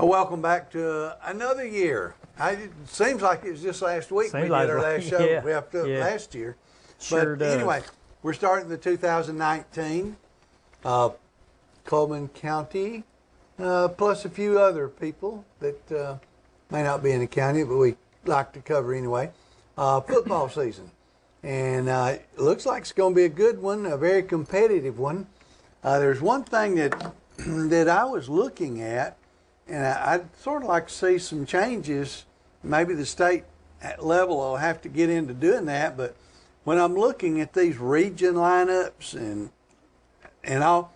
welcome back to another year. It seems like it was just last week we did like our last show. yeah, We wrapped up yeah. last year. Sure but does. anyway, we're starting the 2019 Coleman County, plus a few other people that may not be in the county, but we like to cover anyway. Football season. And it looks like it's going to be a good one, a very competitive one. There's one thing that that I was looking at, and I'd sort of like to see some changes. Maybe the state level will have to get into doing that, but when I'm looking at these region lineups and all,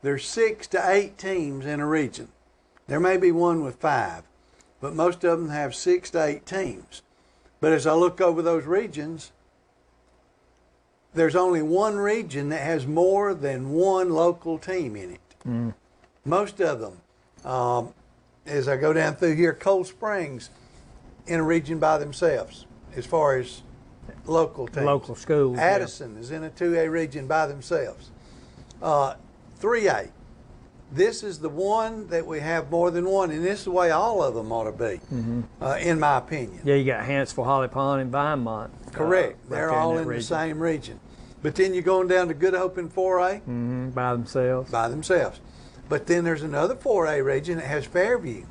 there's 6 to 8 teams in a region. There may be one with 5, but most of them have 6 to 8 teams. But as I look over those regions, there's only one region that has more than one local team in it. Mm. Most of them, as I go down through here, Cold Springs in a region by themselves as far as local teams. Local schools. Addison is in a 2A region by themselves. 3A, this is the one that we have more than one, and this is the way all of them ought to be, in my opinion. Yeah, you got Hanceville, Holly Pond, and Vinemont. Correct. Right They're there all that in the region. same region. But then you're going down to Good Hope in 4A. By themselves. By themselves. But then there's another 4A region that has Fairview.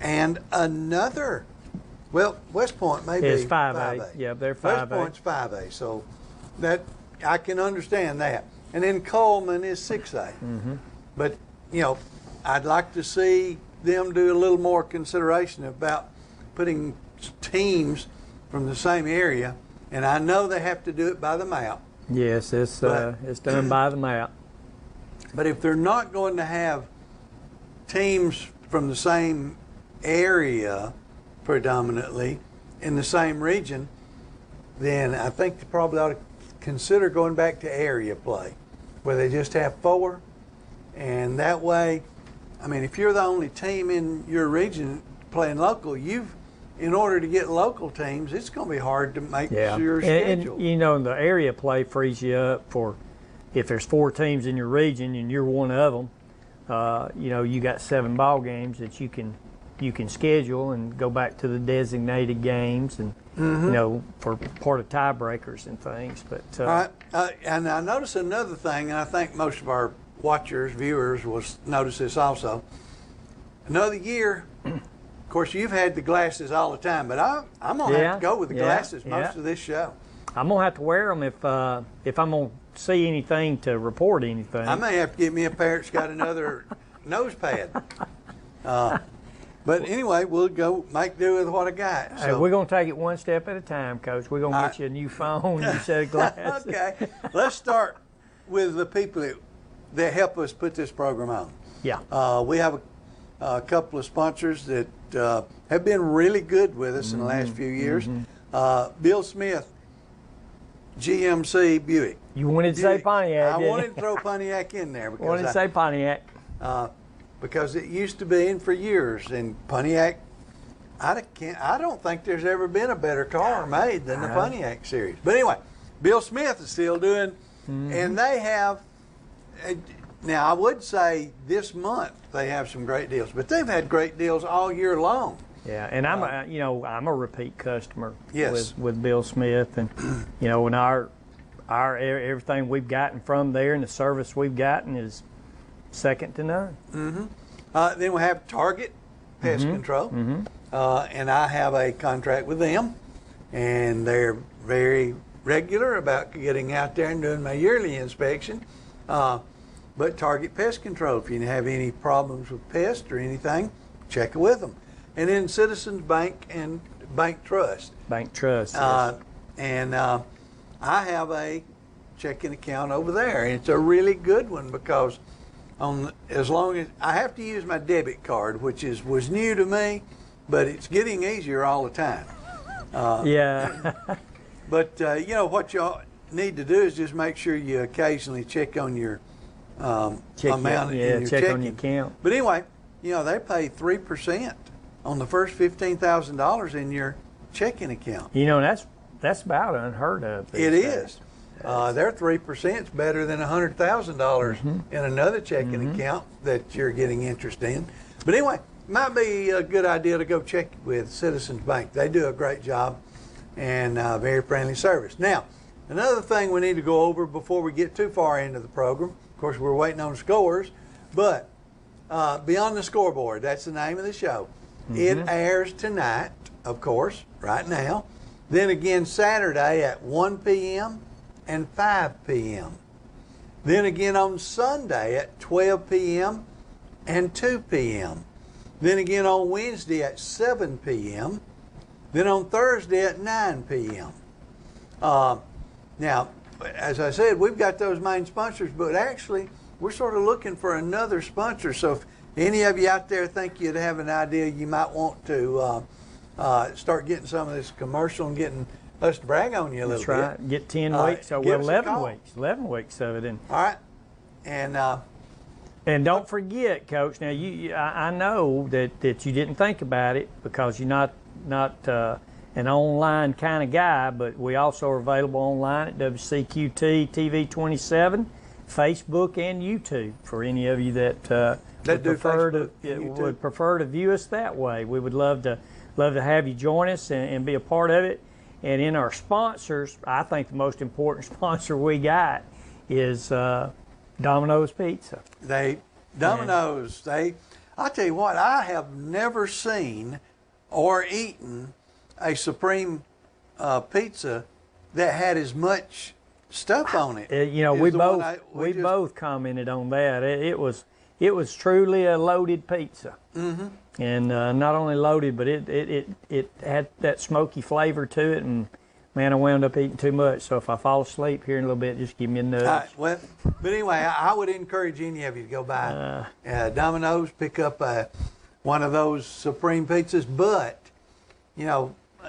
And another, well, West Point may be It's 5A. Yeah, they're 5A. West Point's 5A, so that I can understand that. And then Coleman is 6A. But, you know, I'd like to see them do a little more consideration about putting teams from the same area. And I know they have to do it by the map. Yes, it's done by the map. But if they're not going to have teams from the same area predominantly in the same region, then I think they probably ought to consider going back to area play, where they just have 4. And that way, I mean, if you're the only team in your region playing local, in order to get local teams, it's going to be hard to make your schedule. And, you know, the area play frees you up for if there's 4 teams in your region and you're one of them. You know, you got 7 ball games that you can schedule and go back to the designated games and you know, for part of tiebreakers and things. But all right, and I noticed another thing, and I think most of our watchers, viewers, will notice this also. Another year. Of course, you've had the glasses all the time, but I'm going to have to go with the glasses most of this show. I'm going to have to wear them if I'm going to see anything to report anything. I may have to get me a pair that's got another nose pad. But anyway, we'll go make do with what I got. So. Hey, we're going to take it one step at a time, Coach. We're going to get you a new phone, a new set of glasses. Okay. Let's start with the people that help us put this program on. Yeah. We have a couple of sponsors that have been really good with us in the last few years. Bill Smith, GMC Buick. You wanted to say Pontiac, I didn't wanted you? to throw Pontiac in there because wanted to say Pontiac. because it used to be in for years, and Pontiac. I don't think there's ever been a better car made than the Pontiac series. But anyway, Bill Smith is still doing, and they have. Now, I would say this month they have some great deals, but they've had great deals all year long. Yeah, and I'm a repeat customer Yes. with Bill Smith, and you know, and our everything we've gotten from there and the service we've gotten is second to none. Then we have Target Pest Control, and I have a contract with them, and they're very regular about getting out there and doing my yearly inspection. But Target Pest Control, if you have any problems with pests or anything, check it with them. And then Citizens Bank and Bank Trust. Bank Trust. Yes. And I have a checking account over there. And it's a really good one because as long as I have to use my debit card, which was new to me, but it's getting easier all the time. Yeah. But you know what you need to do is just make sure you occasionally check on your amount in your check checking. on your account. But anyway, you know, they pay 3% on the first $15,000 in your checking account. You know, that's about unheard of. It is. Their 3% is better than $100,000 in another checking account that you're getting interest in. But anyway, might be a good idea to go check with Citizens Bank. They do a great job and very friendly service. Now, another thing we need to go over before we get too far into the program, of course, we're waiting on scores, but Beyond the Scoreboard, that's the name of the show. It airs tonight, of course, right now. Then again Saturday at 1 p.m. and 5 p.m. Then again on Sunday at 12 p.m. and 2 p.m. Then again on Wednesday at 7 p.m. Then on Thursday at 9 p.m. Now, as I said, we've got those main sponsors, but actually we're sort of looking for another sponsor. So if any of you out there think you'd have an idea you might want to start getting some of this commercial and getting us to brag on you a little bit. That's right. Get 10 weeks. Well, 11 weeks. 11 weeks of it. All right. And don't forget, Coach. Now, I know that you didn't think about it because you're not an online kind of guy, but we also are available online at WCQT TV 27, Facebook, and YouTube for any of you that would prefer to view us that way. We would love to have you join us and be a part of it. And in our sponsors, I think the most important sponsor we got is Domino's Pizza. Domino's, I'll tell you what, I have never seen or eaten a Supreme pizza that had as much stuff on it. We both commented on that. It was truly a loaded pizza. And not only loaded, but it had that smoky flavor to it, and man, I wound up eating too much. So if I fall asleep here in a little bit, just give me a nudge. But anyway, I would encourage any of you to go by Domino's, pick up one of those Supreme pizzas. But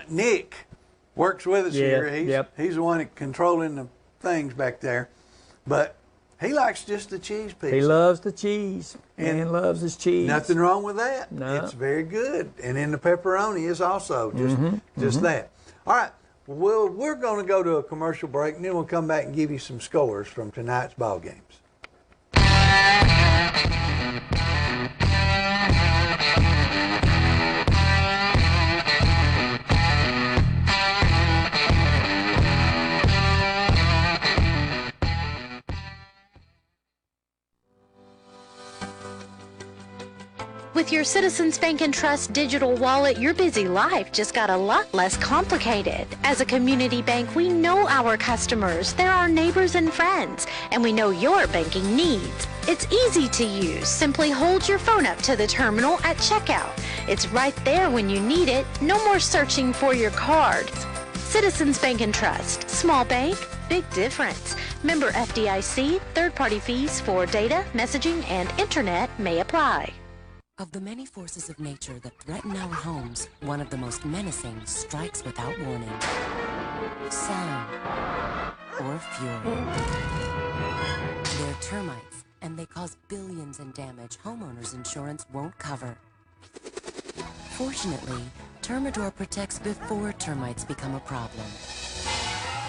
Nick works with us here. He's the one that controlling the things back there, but he likes just the cheese pizza. He loves the cheese. And loves his cheese. Nothing wrong with that. No. It's very good. And then the pepperoni is also just that. All right. Well, we're going to go to a commercial break, and then we'll come back and give you some scores from tonight's ball games. With your Citizens Bank and Trust digital wallet, your busy life just got a lot less complicated. As a community bank, we know our customers. They're our neighbors and friends, and we know your banking needs. It's easy to use. Simply hold your phone up to the terminal at checkout. It's right there when you need it. No more searching for your cards. Citizens Bank and Trust. Small bank, big difference. Member FDIC, third-party fees for data, messaging, and internet may apply. Of the many forces of nature that threaten our homes, one of the most menacing strikes without warning. Sound or fury. They're termites, and they cause billions in damage homeowners insurance won't cover. Fortunately, Termidor protects before termites become a problem.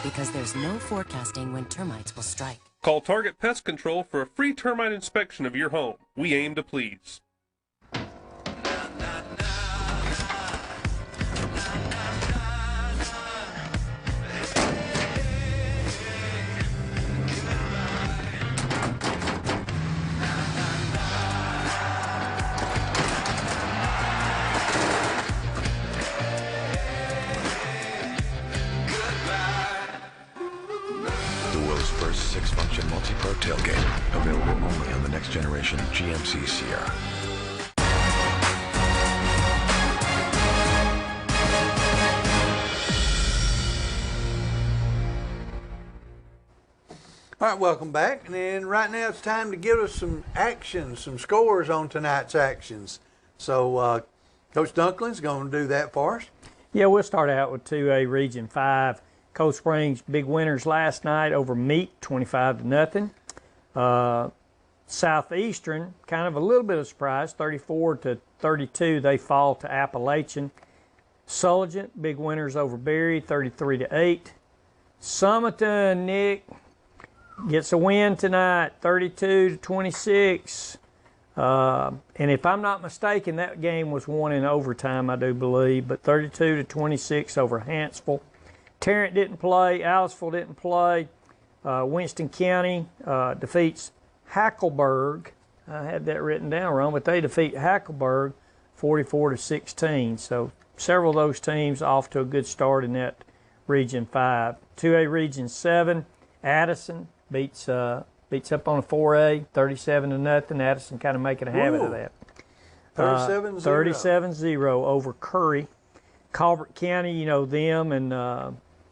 Because there's no forecasting when termites will strike. Call Target Pest Control for a free termite inspection of your home. We aim to please. Six-function multi-pro tailgate, available only on the next generation GMC Sierra. All right, welcome back. And right now it's time to give us some actions, some scores on tonight's actions. So Coach Dunklin's going to do that for us. Yeah, we'll start out with 2A Region 5. Cold Springs big winners last night over Meek, 25-0. Southeastern, kind of a little bit of surprise, 34-32. They fall to Appalachian. Sulligent, big winners over Berry, 33-8. Summerton, Nick, gets a win tonight, 32-26. And if I'm not mistaken, that game was won in overtime, I do believe, but 32-26 over Hanceville. Tarrant didn't play. Aliceville didn't play. Winston County defeats Hackleburg. I had that written down wrong, but they defeat Hackleburg 44-16. So several of those teams off to a good start in that Region 5. 2A Region 7, Addison beats up on a 4A, 37-0. Addison kind of making a habit of that. 37-0. 37-0 over Curry. Colbert County, you know them, and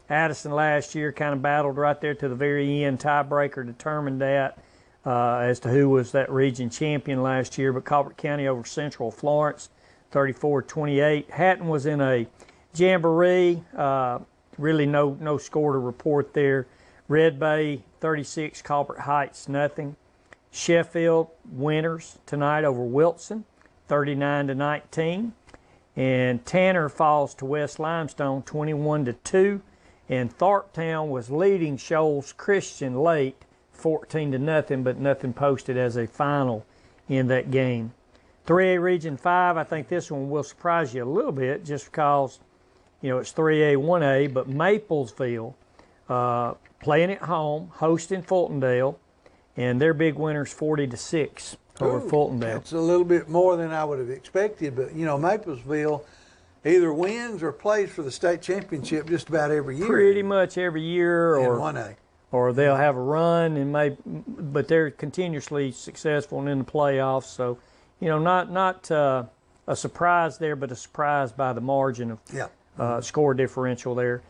Addison last year kind of battled right there to the very end. Tiebreaker determined that as to who was that region champion last year. But Colbert County over Central Florence, 34-28. Hatton was in a jamboree. Really no score to report there. Red Bay 36, Colbert Heights nothing. Sheffield winners tonight over Wilson, 39-19. And Tanner falls to West Limestone 21-2. And Tharptown was leading Shoals Christian late 14-0, but nothing posted as a final in that game. 3A Region 5, I think this one will surprise you a little bit just because, you know, it's 3A, 1A, but Maplesville playing at home, hosting Fultondale, and their big winners 40-6 over Fultondale. That's a little bit more than I would have expected, but, you know, Maplesville either wins or plays for the state championship just about every year. Pretty much every year, in 1A. Or they'll have a run, but they're continuously successful and in the playoffs. So, you know, not a surprise there, but a surprise by the margin of score differential there.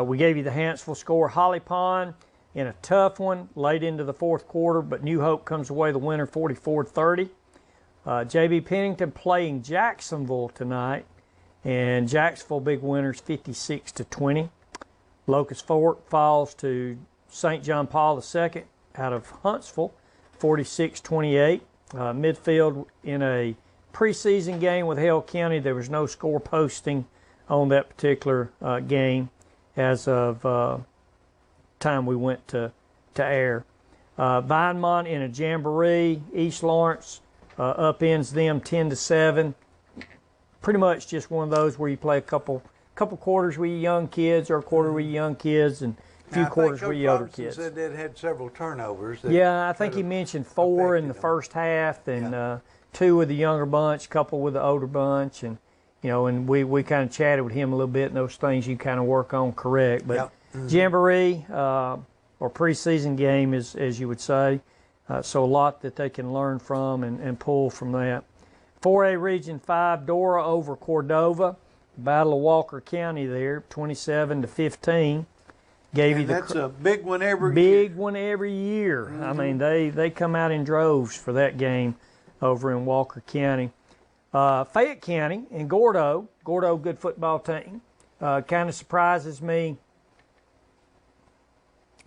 We gave you the Hanceville score. Holly Pond in a tough one late into the fourth quarter, but New Hope comes away the winner 44-30. J.B. Pennington playing Jacksonville tonight, and Jacksonville big winners 56-20. Locust Fork falls to St. John Paul II out of Huntsville, 46-28. Midfield in a preseason game with Hale County. There was no score posting on that particular game as of time we went to air. Vinemont in a jamboree. East Lawrence upends them 10-7. Pretty much just one of those where you play a couple quarters with your young kids or a quarter with your young kids and a few quarters with your older kids. Said they'd had several turnovers. Yeah, I think he mentioned 4 in the first half, and 2 with the younger bunch, a couple with the older bunch, and you know, and we kind of chatted with him a little bit, and those things you kind of work on correct. But jamboree or preseason game, as you would say, so a lot that they can learn from and pull from that. 4A Region 5, Dora over Cordova. Battle of Walker County there, 27-15. That's a big one every year. Big one every year. Mm-hmm. I mean, they come out in droves for that game over in Walker County. Fayette County and Gordo, good football team. Kind of surprises me.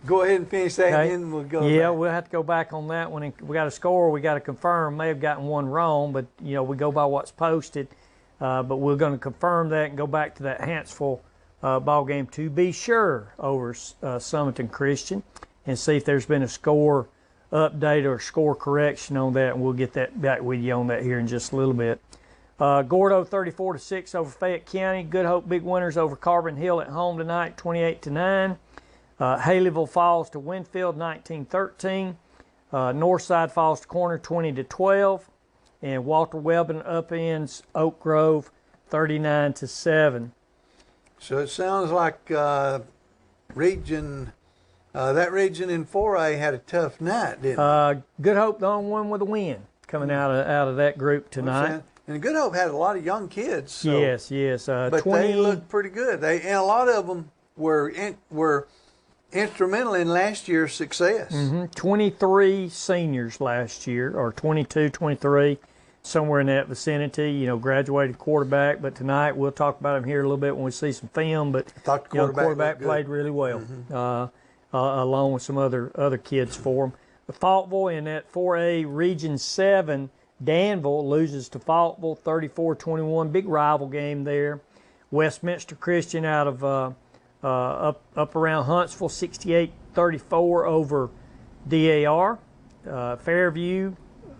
Go ahead and finish that, and then we'll go back. We'll have to go back on that one. We got a score. We got to confirm. May have gotten one wrong, but, you know, we go by what's posted. But we're going to confirm that and go back to that Hanceville ball game to be sure over Summerton Christian and see if there's been a score update or score correction on that, and we'll get that back with you on that here in just a little bit. Gordo 34-6 over Fayette County. Good Hope big winners over Carbon Hill at home tonight, 28-9. Haleyville falls to Winfield, 19-13. Northside falls to Corner, 20-12. And Walter Webbin upends Oak Grove, 39-7. So it sounds like that region in 4A had a tough night, didn't it? Good Hope the only one with a win coming out of that group tonight. And Good Hope had a lot of young kids. So, yes. But 20, they looked pretty good. And a lot of them were instrumental in last year's success. 23 seniors last year, or 22, 23, somewhere in that vicinity. You know, graduated quarterback. But tonight we'll talk about him here a little bit when we see some film. But the quarterback played really well, along with some other kids for him. Faultville in that 4A Region 7. Danville loses to Faultville 34-21. Big rival game there. Westminster Christian out of up around Huntsville 68-34 over DAR. Fairview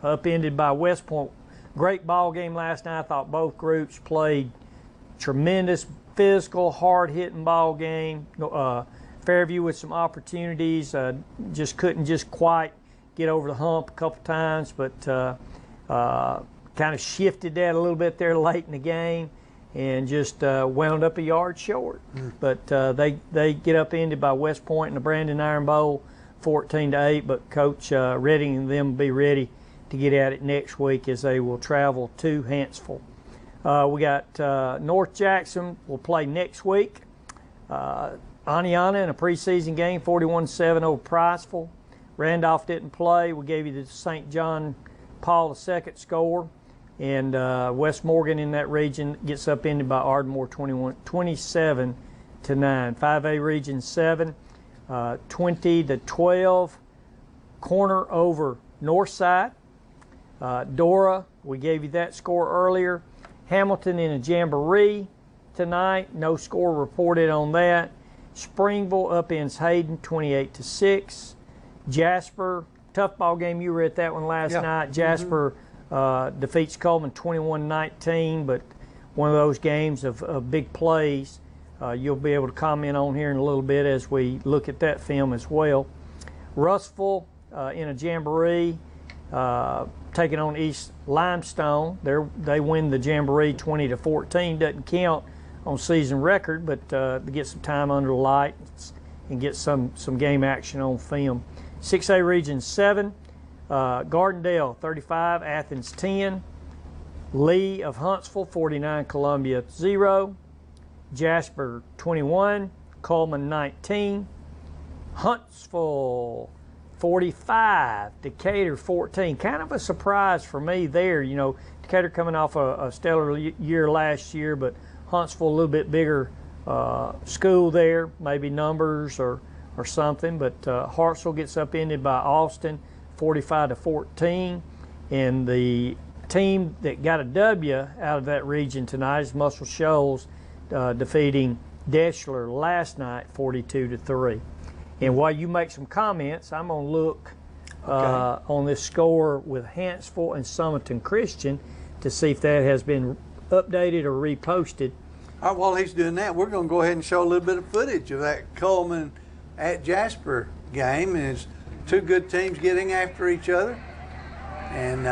upended by West Point. Great ball game last night. I thought both groups played tremendous, physical, hard-hitting ball game. Fairview with some opportunities, just couldn't just quite get over the hump a couple times, but kind of shifted that a little bit there late in the game and just wound up a yard short. But they get upended by West Point in the Brandon Iron Bowl 14-8, but Coach Redding and them will be ready to get at it next week as they will travel to Hanceville. We got North Jackson will play next week. Aniana in a preseason game, 41-7 over Priceville. Randolph didn't play. We gave you the St. John Paul II score. And West Morgan in that region gets upended by Ardmore 27-9. 5A Region 7, 20-12. Corner over Northside. Dora, we gave you that score earlier. Hamilton in a jamboree tonight. No score reported on that. Springville upends Hayden 28-6. Jasper, tough ball game. You were at that one last night. Jasper defeats Coleman 21-19, but one of those games of big plays. You'll be able to comment on here in a little bit as we look at that film as well. Russellville in a jamboree taking on East Limestone. They win the jamboree 20-14. Doesn't count on season record, but to get some time under the lights and get some game action on film. 6A Region 7, Gardendale 35, Athens 10, Lee of Huntsville 49, Columbia 0, Jasper 21, Coleman 19, Huntsville 45, Decatur 14. Kind of a surprise for me there. You know, Decatur coming off a stellar year last year, but Huntsville a little bit bigger school there, maybe numbers or something. But Hartsville gets upended by Austin 45-14. And the team that got a W out of that region tonight is Muscle Shoals defeating Deschler last night 42-3. And while you make some comments, I'm going to look on this score with Hanceville and Summerton Christian to see if that has been updated or reposted. All right, while he's doing that, we're going to go ahead and show a little bit of footage of that Coleman at Jasper game. And it's two good teams getting after each other. And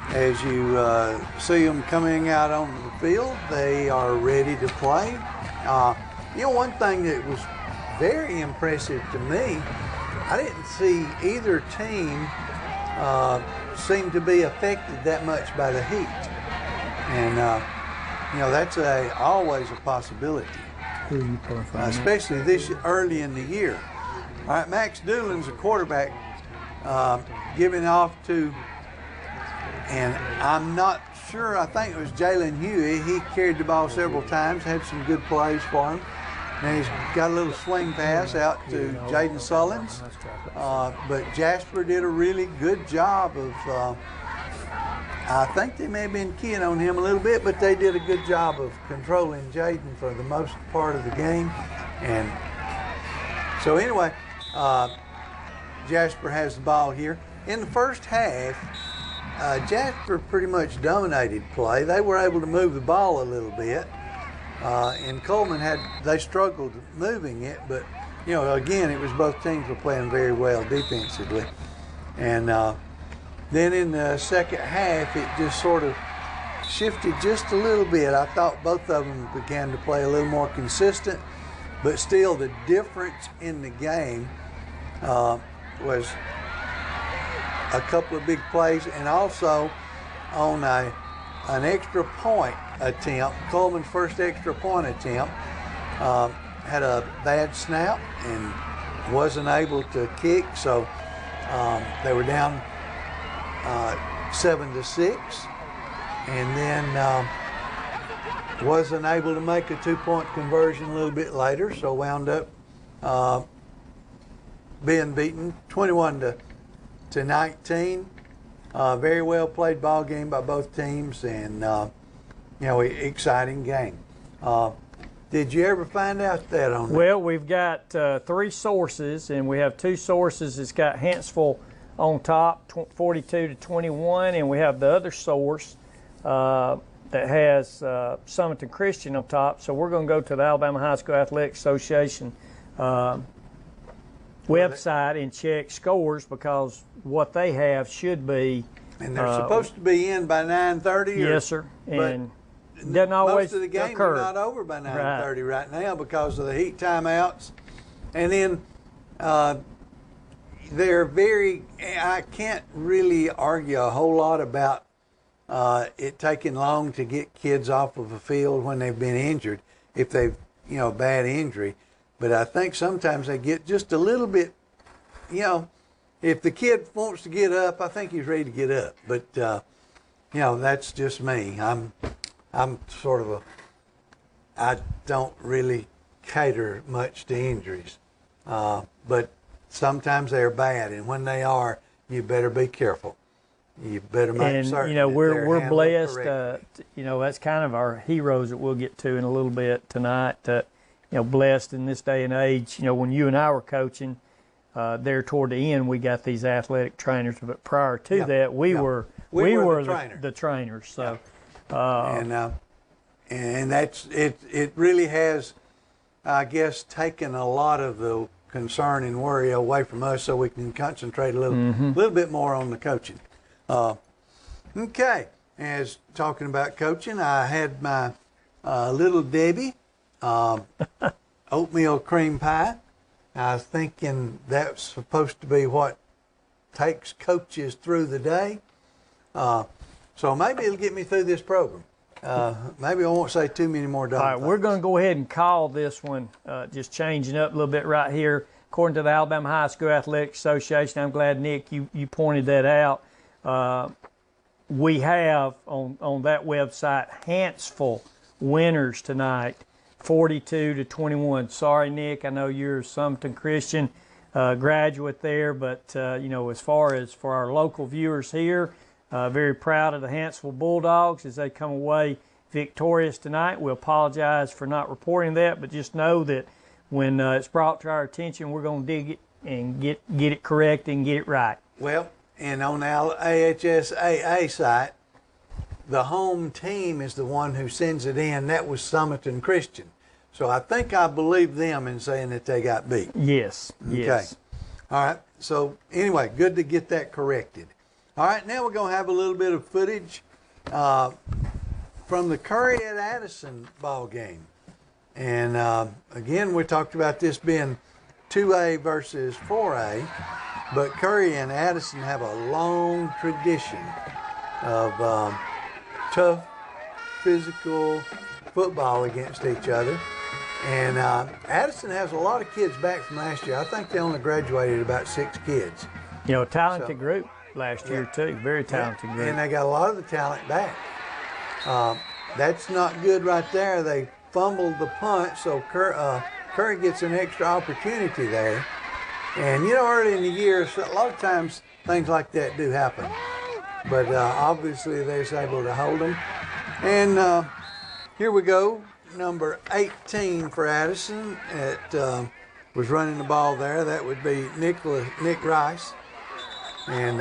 as you see them coming out on the field, they are ready to play. You know, one thing that was very impressive to me, I didn't see either team seem to be affected that much by the heat. And, you know, that's always a possibility, especially this early in the year. All right, Max Doolin's a quarterback giving off to, and I'm not sure, I think it was Jalen Huey. He carried the ball several times, had some good plays for him. And he's got a little swing pass out to Jaden Sullins. But Jasper did a really good job of, I think they may have been keying on him a little bit, but they did a good job of controlling Jaden for the most part of the game. And so anyway, Jasper has the ball here. In the first half, Jasper pretty much dominated play. They were able to move the ball a little bit. And Coleman they struggled moving it, but, you know, again, it was both teams were playing very well defensively. And then in the second half, it just sort of shifted just a little bit. I thought both of them began to play a little more consistent, but still the difference in the game was a couple of big plays, and also on an extra point attempt. Coleman's first extra point attempt had a bad snap and wasn't able to kick, so they were down 7-6, and then wasn't able to make a 2-point conversion a little bit later, so wound up being beaten 21-19. Very well played ball game by both teams, and you know, exciting game. Did you ever find out that on that? Well, we've got 3 sources, and we have 2 sources that's got Hanceville on top, 42-21, and we have the other source that has Summerton Christian up top. So we're going to go to the Alabama High School Athletic Association website and check scores, because what they have should be. And they're supposed to be in by 9:30. Yes, sir. And doesn't always most of the games occur. are not over by 9:30 right now because of the heat timeouts. And then they're very. I can't really argue a whole lot about it taking long to get kids off of a field when they've been injured, if they've bad injury. But I think sometimes they get just a little bit, if the kid wants to get up, I think he's ready to get up. But, that's just me. I'm sort of I don't really cater much to injuries. But sometimes they're bad. And when they are, you better be careful. You better make certain that we're blessed. That's kind of our heroes that we'll get to in a little bit tonight. Blessed in this day and age. When you and I were coaching, there toward the end, we got these athletic trainers. But prior to that, we were the trainers. So, and that's it. It really has, I guess, taken a lot of the concern and worry away from us, so we can concentrate a little bit more on the coaching. Okay, as talking about coaching, I had my Little Debbie oatmeal cream pie. I was thinking that's supposed to be what takes coaches through the day. So maybe it'll get me through this program. Maybe I won't say too many more dumb All right, things. we're going to go ahead and call this one, just changing up a little bit right here. According to the Alabama High School Athletic Association, I'm glad, Nick, you pointed that out. We have on that website Hanceville winners tonight, 42-21. Sorry, Nick, I know you're a Summerton Christian graduate there, but as far as for our local viewers here, very proud of the Hanceville Bulldogs as they come away victorious tonight. We apologize for not reporting that, but just know that when it's brought to our attention, we're going to dig it and get it correct and get it right. Well, and on the AHSAA site, the home team is the one who sends it in. That was Summerton Christian. So I think I believe them in saying that they got beat. Yes. Okay. Yes. All right. So anyway, good to get that corrected. All right. Now we're going to have a little bit of footage from the Curry at Addison ball game. And again, we talked about this being 2A versus 4A. But Curry and Addison have a long tradition of tough, physical football against each other. And Addison has a lot of kids back from last year. I think they only graduated about 6 kids. Talented group last year, too. Very talented group. And they got a lot of the talent back. That's not good right there. They fumbled the punt, so Curry gets an extra opportunity there. And, early in the year, so a lot of times things like that do happen. But obviously they was able to hold them. And here we go, number 18 for Addison. Was running the ball there. That would be Nick Rice. And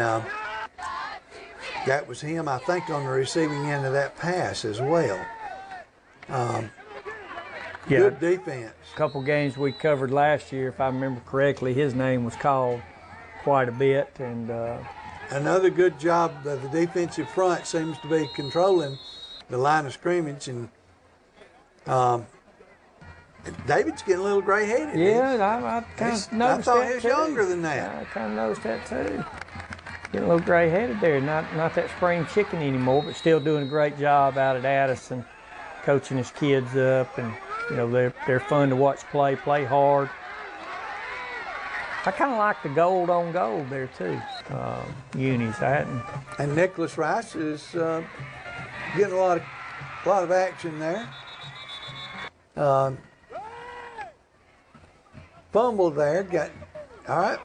that was him, I think, on the receiving end of that pass as well. Good defense. A couple games we covered last year, if I remember correctly, his name was called quite a bit. And another good job. The defensive front seems to be controlling the line of scrimmage, and David's getting a little gray-headed. Yeah, I kind of noticed that. I thought he was younger than that. I kind of noticed that too. Getting a little gray-headed there. Not that spring chicken anymore, but still doing a great job out at Addison, coaching his kids up, and they're fun to watch play hard. I kind of like the gold on gold there too, unis. And Nicholas Rice is getting a lot of action there. Fumble there. All right.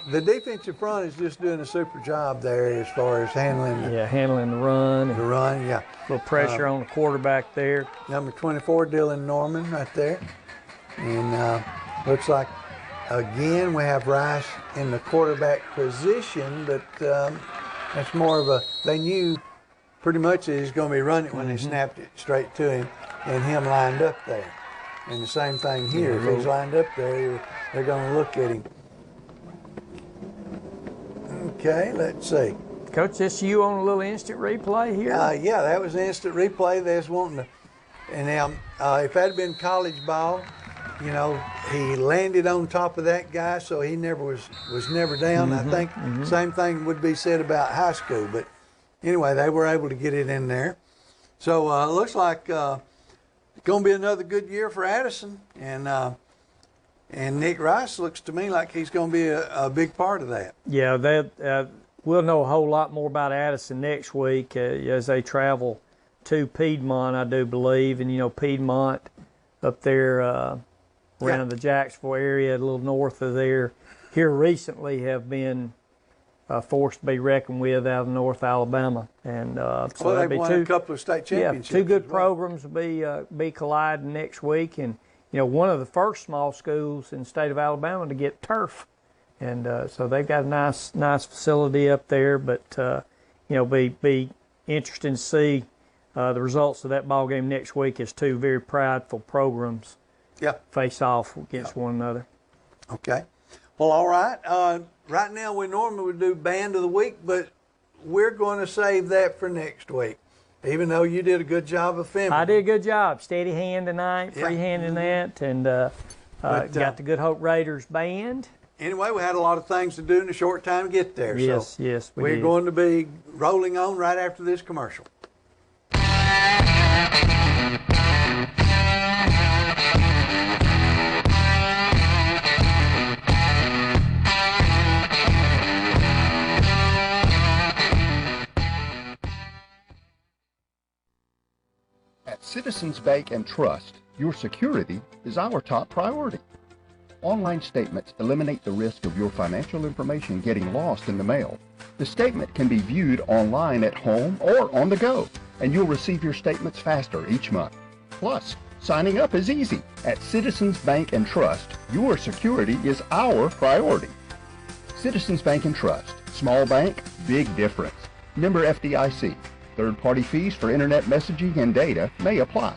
The defensive front is just doing a super job there as far as handling the run. The run, yeah. A little pressure on the quarterback there. Number 24, Dylan Norman, right there. And looks like again, we have Rice in the quarterback position, but that's more of a, they knew pretty much that he's going to be running when they snapped it straight to him and him lined up there. And the same thing here. If he's lined up there, they're going to look at him. Okay, let's see. Coach, this you on a little instant replay here? Yeah, that was an instant replay. They was wanting to. And now, if that had been college ball, you know, he landed on top of that guy, so he never was never down. I think same thing would be said about high school. But anyway, they were able to get it in there. So it looks like it's going to be another good year for Addison. And Nick Rice looks to me like he's going to be a big part of that. Yeah, we'll know a whole lot more about Addison next week as they travel to Piedmont, I do believe. And, you know, Piedmont up there around the Jacksonville area, a little north of there, here recently have been forced to be reckoned with out of North Alabama. And so well, they've won a couple of state championships. Yeah, two good programs will be colliding next week. And, you know, one of the first small schools in the state of Alabama to get turf. And so they've got a nice facility up there. But, you know, be interesting to see the results of that ball game next week as two very prideful programs face off against one another. Okay. Well, all right. Right now we normally would do Band of the Week, but we're going to save that for next week, even though you did a good job of filming. I did a good job. Steady hand tonight, free-handing that, and got the Good Hope Raiders band. Anyway, we had a lot of things to do in a short time to get there. Yes, so yes, we're did. going to be rolling on right after this commercial. At Citizens Bank and Trust, your security is our top priority. Online statements eliminate the risk of your financial information getting lost in the mail. The statement can be viewed online at home or on the go, and you'll receive your statements faster each month. Plus, signing up is easy. At Citizens Bank and Trust, your security is our priority. Citizens Bank and Trust. Small bank, big difference. Member FDIC. Third-party fees for internet messaging and data may apply.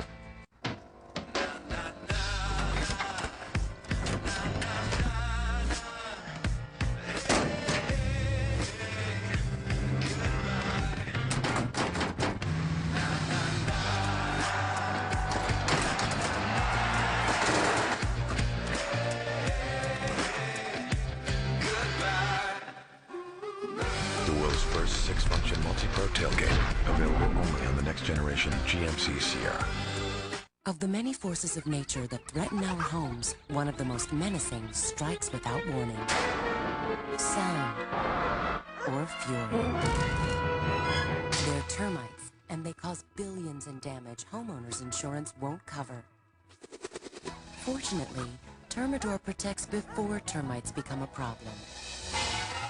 The world's first 6-function multi-pro tailgate, available only on the next generation GMC Sierra. Of the many forces of nature that threaten our homes, one of the most menacing strikes without warning. Sound or fury. They're termites, and they cause billions in damage homeowners insurance won't cover. Fortunately, Termidor protects before termites become a problem.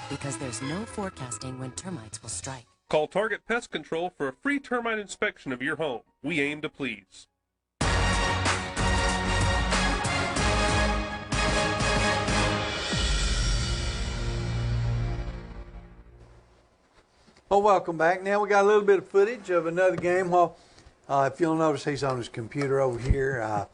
Because there's no forecasting when termites will strike. Call Target Pest Control for a free termite inspection of your home. We aim to please. Well, welcome back. Now we got a little bit of footage of another game. Well, if you'll notice, he's on his computer over here.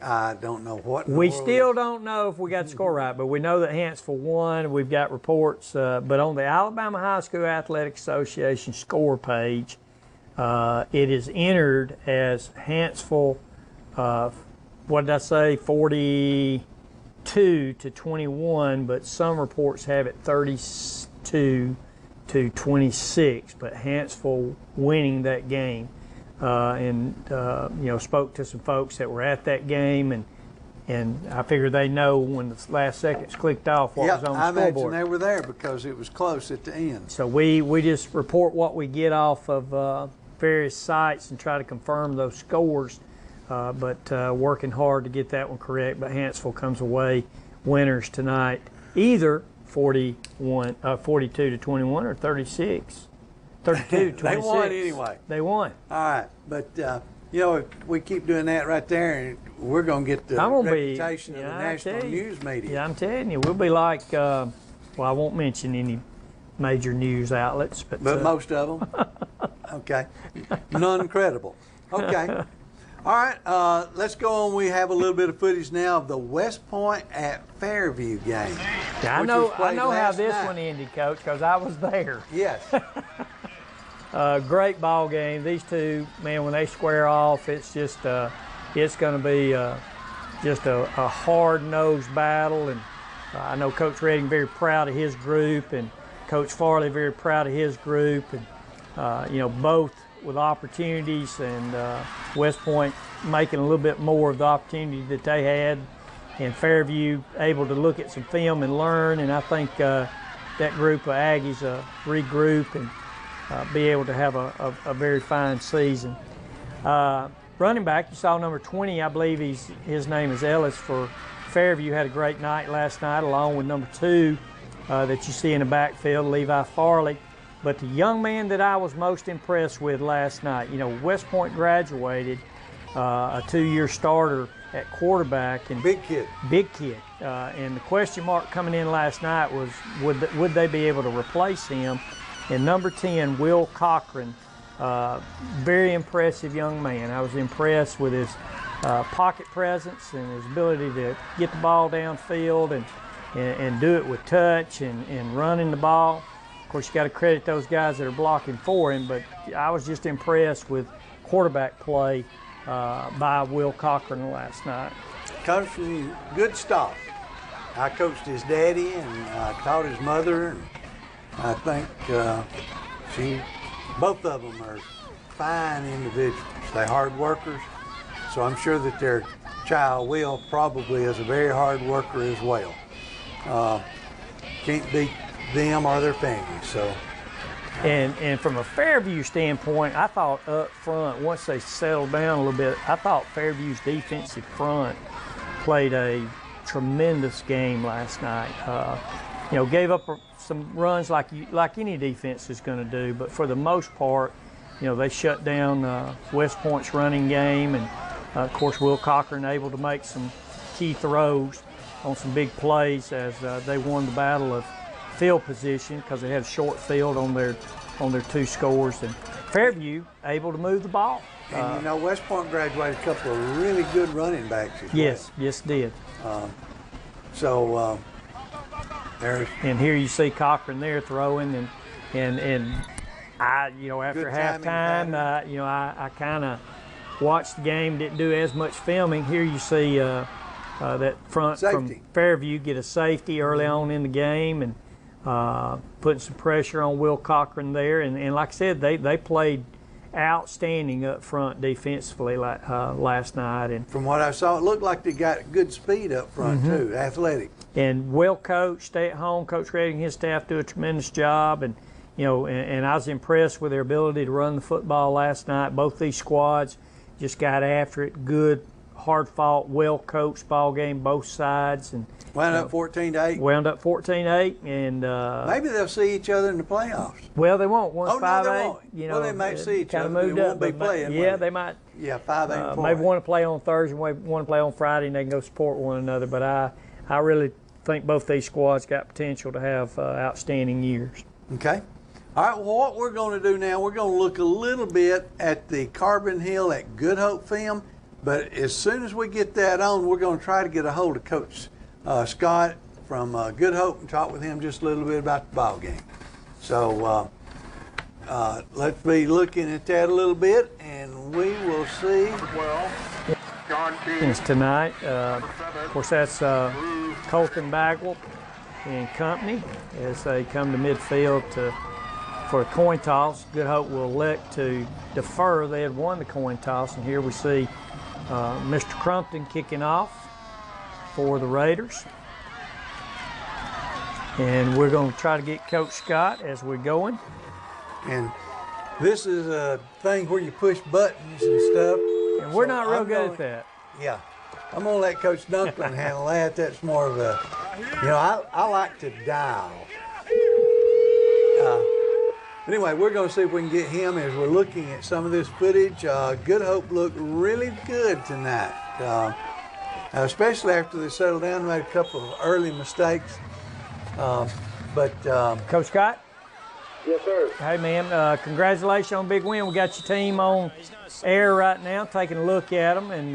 I don't know what. We still don't know if we got the score right, but we know that Hanceville won. We've got reports, but on the Alabama High School Athletic Association score page, it is entered as Hanceville. What did I say? 42 to 21, but some reports have it 32 to 26. But Hanceville winning that game. And you know, spoke to some folks that were at that game, and I figured they know when the last seconds clicked off what was on the scoreboard. I imagine they were there because it was close at the end. So we just report what we get off of various sites and try to confirm those scores, but working hard to get that one correct. But Hanceville comes away winners tonight, either 42 to 21 or 36. 32 to 26. They won anyway. They won. All right, but You know, if we keep doing that right there, and we're going to get the reputation of the national news media. Yeah, I'm telling you, we'll be like, well, I won't mention any major news outlets. But most of them? Okay. None credible. Okay. All right, let's go on. We have a little bit of footage now of the West Point at Fairview game. Yeah, I know how this one ended, Coach, because I was there. Yes. Great ball game. These two, man, when they square off, it's just it's going to be just a hard-nosed battle. And I know Coach Redding very proud of his group, and Coach Farley very proud of his group, and you know, both with opportunities, and West Point making a little bit more of the opportunity that they had, and Fairview able to look at some film and learn. And I think that group of Aggies regroup and be able to have a very fine season. Running back, you saw number 20, I believe his name is Ellis for Fairview, had a great night last night, along with number 2 that you see in the backfield, Levi Farley. But the young man that I was most impressed with last night, you know, West Point graduated, a 2-year starter at quarterback. And big kid. Big kid. And the question mark coming in last night was, would they be able to replace him? And number 10, Will Cochran, very impressive young man. I was impressed with his pocket presence and his ability to get the ball downfield and do it with touch and running the ball. Of course, you got to credit those guys that are blocking for him, but I was just impressed with quarterback play by Will Cochran last night. Comes from good stuff. I coached his daddy and taught his mother, and I think both of them are fine individuals. They're hard workers, so I'm sure that their child Will probably is a very hard worker as well. Can't beat them or their family. So, and from a Fairview standpoint, I thought up front, once they settled down a little bit, I thought Fairview's defensive front played a tremendous game last night. You know, gave up some runs like any defense is going to do, but for the most part, you know, they shut down West Point's running game, and of course Will Cochran able to make some key throws on some big plays as they won the battle of field position, because they had a short field on their 2 scores, and Fairview able to move the ball. And you know, West Point graduated a couple of really good running backs as well. Yes, did. And here you see Cochran there throwing, and I, you know, after halftime, you know, I kind of watched the game, didn't do as much filming. Here you see that front from Fairview get a safety early on in the game, and putting some pressure on Will Cochran there. And like I said, they played outstanding up front defensively last night. And from what I saw, it looked like they got good speed up front too, athletic. And well coached, stay at home. Coach Redding and his staff do a tremendous job. And you know, and I was impressed with their ability to run the football last night. Both these squads just got after it. Good, hard-fought, well-coached ball game, both sides. And wound up 14-8. Wound up 14-8, and maybe they'll see each other in the playoffs. Well, they won't. One's 5-8. No, they won't. You know, well, they might see each other. Moved they up, won't be playing. Yeah, they might. Yeah, 5-8. Maybe want to play on Thursday, want to play on Friday, and they can go support one another. But I really think both these squads got potential to have outstanding years. Okay. All right, well, what we're going to do now, we're going to look a little bit at the Carbon Hill at Good Hope film, but as soon as we get that on, we're going to try to get a hold of Coach Scott from Good Hope and talk with him just a little bit about the ball game. So let's be looking at that a little bit, and we will see. It's tonight. Of course, that's Colton Bagwell and company as they come to midfield for a coin toss. Good Hope will elect to defer. They had won the coin toss, and here we see Mr. Crumpton kicking off for the Raiders. And we're going to try to get Coach Scott as we're going. And this is a thing where you push buttons and stuff. And we're not real good at that. Yeah. I'm going to let Coach Dunklin handle that. That's more of a, you know, I like to dial. anyway, we're going to see if we can get him as we're looking at some of this footage. Good Hope looked really good tonight, especially after they settled down, made a couple of early mistakes. Coach Scott? Yes, sir. Hey, man, congratulations on a big win. We got your team on air right now, taking a look at them. And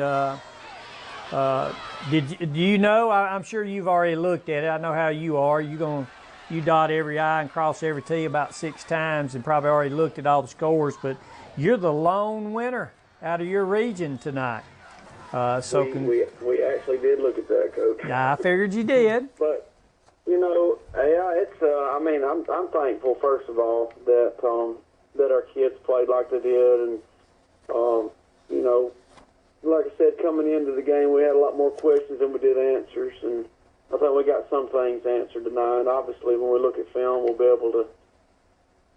do you know, I'm sure you've already looked at it. I know how you are. You dot every I and cross every T about 6 times and probably already looked at all the scores. But you're the lone winner out of your region tonight. We actually did look at that, Coach. I figured you did. But, you know, yeah, it's. I mean, I'm thankful first of all that that our kids played like they did, and you know, like I said, coming into the game, we had a lot more questions than we did answers, and I think we got some things answered tonight. Obviously, when we look at film, we'll be able to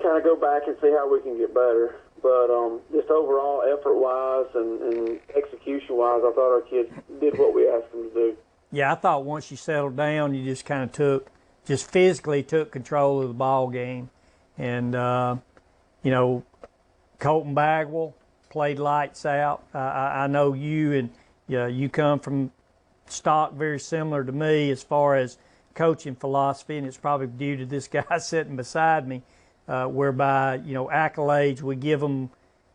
kind of go back and see how we can get better. But just overall, effort-wise and execution-wise, I thought our kids did what we asked them to do. Yeah, I thought once you settled down, you just kind of physically took control of the ball game. And, you know, Colton Bagwell played lights out. I know you and you come from stock very similar to me as far as coaching philosophy, and it's probably due to this guy sitting beside me, whereby, you know, accolades we give them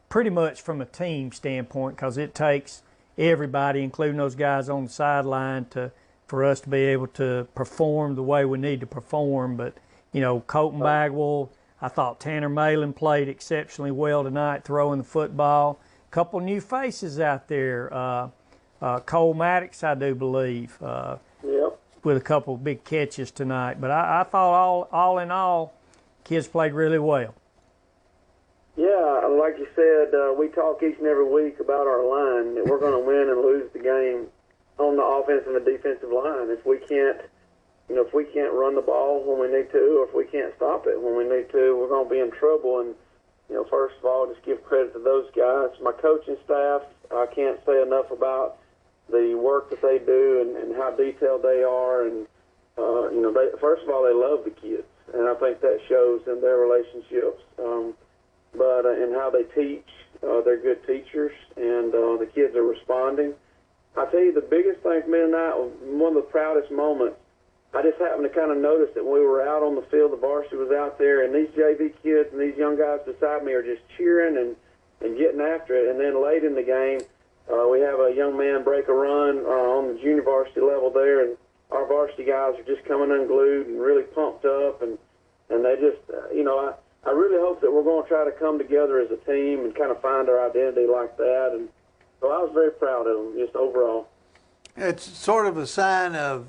pretty much from a team standpoint, because it takes everybody, including those guys on the sideline, for us to be able to perform the way we need to perform. But, you know, Colton Bagwell, I thought Tanner Malin played exceptionally well tonight throwing the football. A couple new faces out there. Cole Maddox, I do believe, with a couple of big catches tonight. But I thought all in all, kids played really well. Yeah, like you said, we talk each and every week about our line, that we're going to win and lose the game on the offensive and defensive line. If we can't run the ball when we need to, or if we can't stop it when we need to, we're going to be in trouble. And, you know, first of all, just give credit to those guys. My coaching staff, I can't say enough about the work that they do and how detailed they are. And, you know, first of all, they love the kids, and I think that shows in their relationships. But in how they teach, they're good teachers, and the kids are responding. I tell you, the biggest thing for me tonight, one of the proudest moments, I just happened to kind of notice that when we were out on the field, the varsity was out there, and these JV kids and these young guys beside me are just cheering and getting after it. And then late in the game, we have a young man break a run on the junior varsity level there, and our varsity guys are just coming unglued and really pumped up, and they just, you know, I really hope that we're going to try to come together as a team and kind of find our identity like that. And so I was very proud of them, just overall. It's sort of a sign of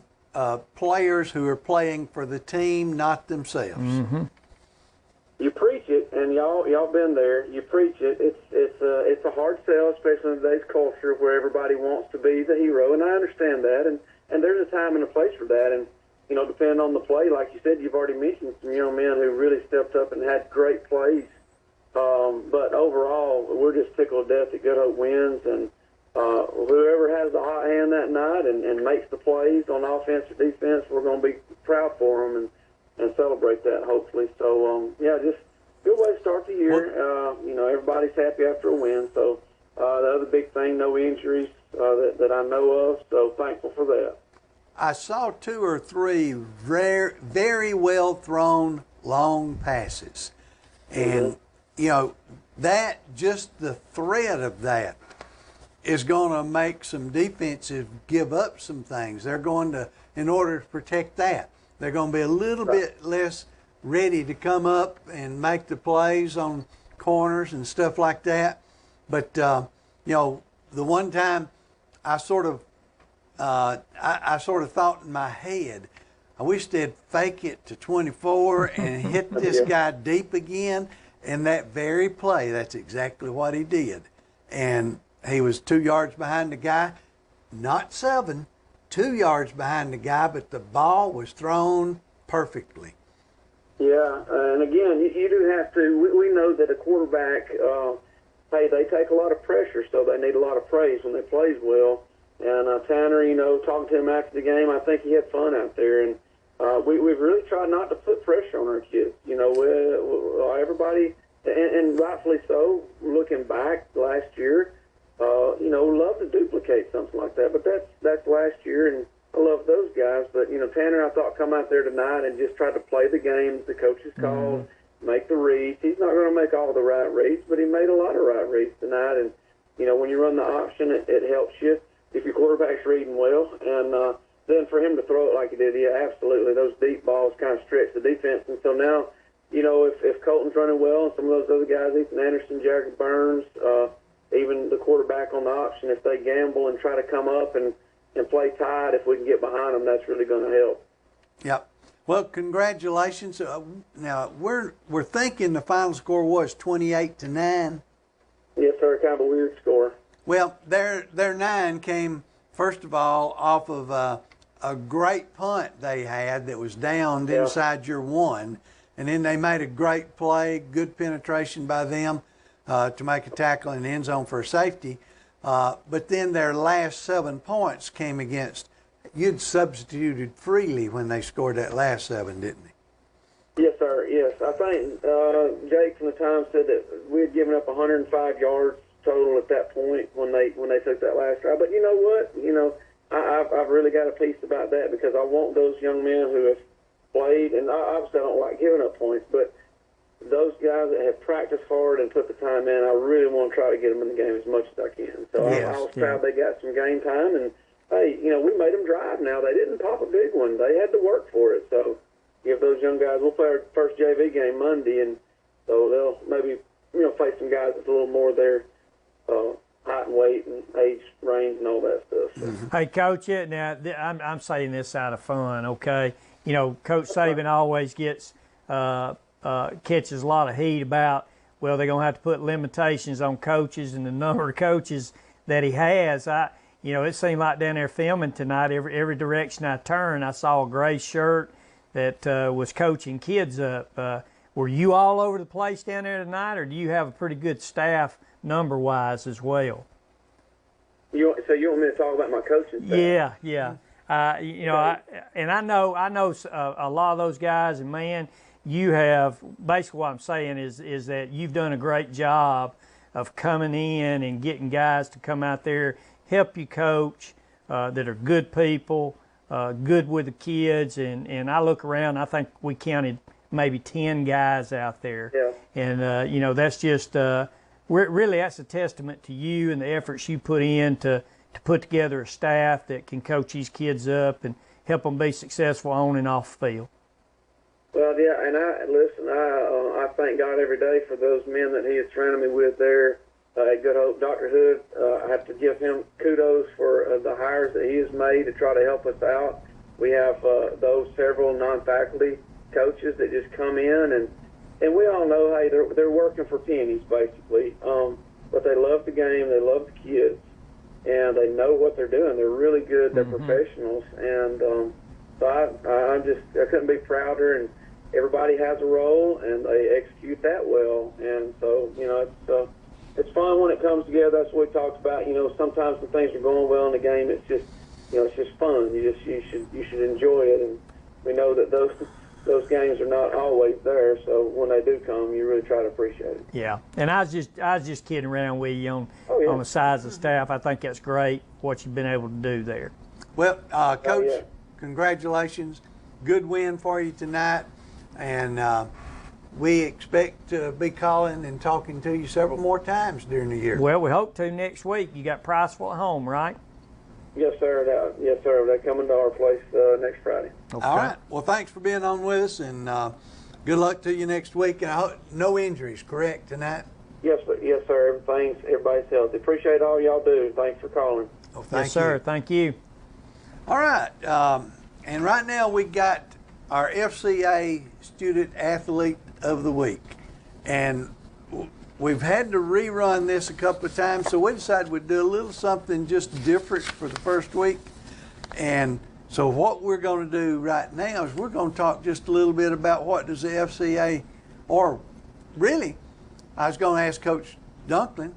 players who are playing for the team, not themselves. Mm-hmm. You preach it, and y'all been there. You preach it. It's a hard sell, especially in today's culture where everybody wants to be the hero, and I understand that. And there's a time and a place for that. And you know, depending on the play, like you said, you've already mentioned some young men who really stepped up and had great plays. But overall, we're just tickled to death that Good Hope wins, and whoever has the hot hand that night and makes the plays on offense or defense, we're going to be proud for them and celebrate that, hopefully. So, yeah, just good way to start the year. You know, everybody's happy after a win. So the other big thing, no injuries that I know of, so thankful for that. I saw 2 or 3 very well thrown long passes. And, you know, that, just the threat of that is going to make some defenses give up some things. They're going to, in order to protect that, they're going to be a little bit less ready to come up and make the plays on corners and stuff like that. But, you know, the one time I sort of thought in my head, I wish they'd fake it to 24 and hit this guy deep again. In that very play, that's exactly what he did. And he was 2 yards behind the guy, not 7, 2 yards behind the guy, but the ball was thrown perfectly. Yeah, and again, you do have to, we know that a quarterback, hey, they take a lot of pressure, so they need a lot of praise when they plays well. And Tanner, you know, talking to him after the game, I think he had fun out there. And we've really tried not to put pressure on our kids. You know, everybody, and rightfully so, looking back last year, you know, love to duplicate something like that. But that's last year, and I love those guys. But, you know, Tanner, I thought, come out there tonight and just try to play the games the coaches called, make the reads. He's not going to make all the right reads, but he made a lot of right reads tonight. And, you know, when you run the option, it helps you if your quarterback's reading well. And then for him to throw it like he did, yeah, absolutely. Those deep balls kind of stretch the defense. And so now, you know, if Colton's running well and some of those other guys, Ethan Anderson, Jared Burns, even the quarterback on the option, if they gamble and try to come up and play tight, if we can get behind them, that's really going to help. Yep. Well, congratulations. Now, we're thinking the final score was 28-9. Yes, sir, kind of a weird score. Well, their 9 came, first of all, off of a great punt they had that was downed inside your 1. And then they made a great play, good penetration by them to make a tackle in the end zone for a safety. But then their last 7 points came against, you'd substituted freely when they scored that last 7, didn't they? Yes, sir, yes. I think Jake from the Times said that we had given up 105 yards total at that point when they took that last drive. But you know what? You know, I've really got a piece about that because I want those young men who have played, and obviously I don't like giving up points, but those guys that have practiced hard and put the time in, I really want to try to get them in the game as much as I can. So I was proud they got some game time, and hey, you know, we made them drive now. They didn't pop a big one. They had to work for it. So give those young guys, we'll play our first JV game Monday, and so they'll maybe, you know, face some guys that's a little more their height and weight and age range and all that stuff. So. Hey, Coach, now I'm saying this out of fun, okay? You know, Coach Saban always gets catches a lot of heat about, well, they're going to have to put limitations on coaches and the number of coaches that he has. You know, it seemed like down there filming tonight, every direction I turned, I saw a gray shirt that was coaching kids up. Were you all over the place down there tonight, or do you have a pretty good staff number-wise as well? So you want me to talk about my coaching staff? Yeah. You know, I know a lot of those guys, and man, you have, basically what I'm saying is that you've done a great job of coming in and getting guys to come out there, help you coach, that are good people, good with the kids, and I look around, I think we counted maybe 10 guys out there. Yeah. And, you know, that's just, really that's a testament to you and the efforts you put in to put together a staff that can coach these kids up and help them be successful on and off the field. Well, yeah, and I thank God every day for those men that he has surrounded me with there at Good Hope. Dr. Hood, I have to give him kudos for the hires that he has made to try to help us out. We have those several non-faculty coaches that just come in, and we all know, hey, they're working for pennies, basically. But they love the game, they love the kids, and they know what they're doing. They're really good, they're professionals, and so I couldn't be prouder, and everybody has a role, and they execute that well. And so, you know, it's fun when it comes together. That's what we talked about. You know, sometimes when things are going well in the game, it's just, you know, it's just fun. You should enjoy it, and we know that those games are not always there. So when they do come, you really try to appreciate it. Yeah, and I was just kidding around with you on the size of the staff. I think that's great what you've been able to do there. Well, Coach, congratulations. Good win for you tonight. And we expect to be calling and talking to you several more times during the year. Well, we hope to next week. You got Priceville at home, right? Yes, sir. Yes, sir. They're coming to our place next Friday. Okay. All right. Well, thanks for being on with us, and good luck to you next week. And I hope no injuries, correct, tonight? Yes, sir. Yes, sir. Everybody's healthy. Appreciate all y'all do. Thanks for calling. Oh, thank yes, sir. you. Thank you. All right. And right now we got our FCA Student Athlete of the Week. And we've had to rerun this a couple of times, so we decided we'd do a little something just different for the first week. And so what we're going to do right now is we're going to talk just a little bit about what does the FCA, or really, I was going to ask Coach Dunklin,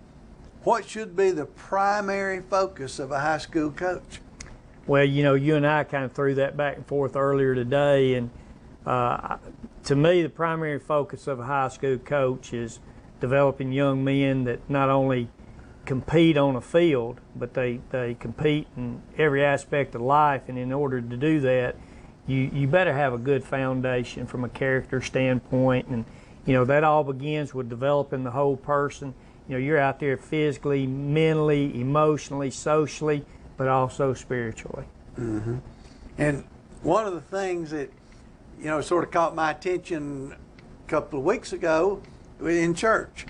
what should be the primary focus of a high school coach? Well, you know, you and I kind of threw that back and forth earlier today, and to me, the primary focus of a high school coach is developing young men that not only compete on a field, but they compete in every aspect of life. And in order to do that, you better have a good foundation from a character standpoint. And, you know, that all begins with developing the whole person. You know, you're out there physically, mentally, emotionally, socially, but also spiritually. Mm-hmm. And one of the things that, you know, sort of caught my attention a couple of weeks ago in church,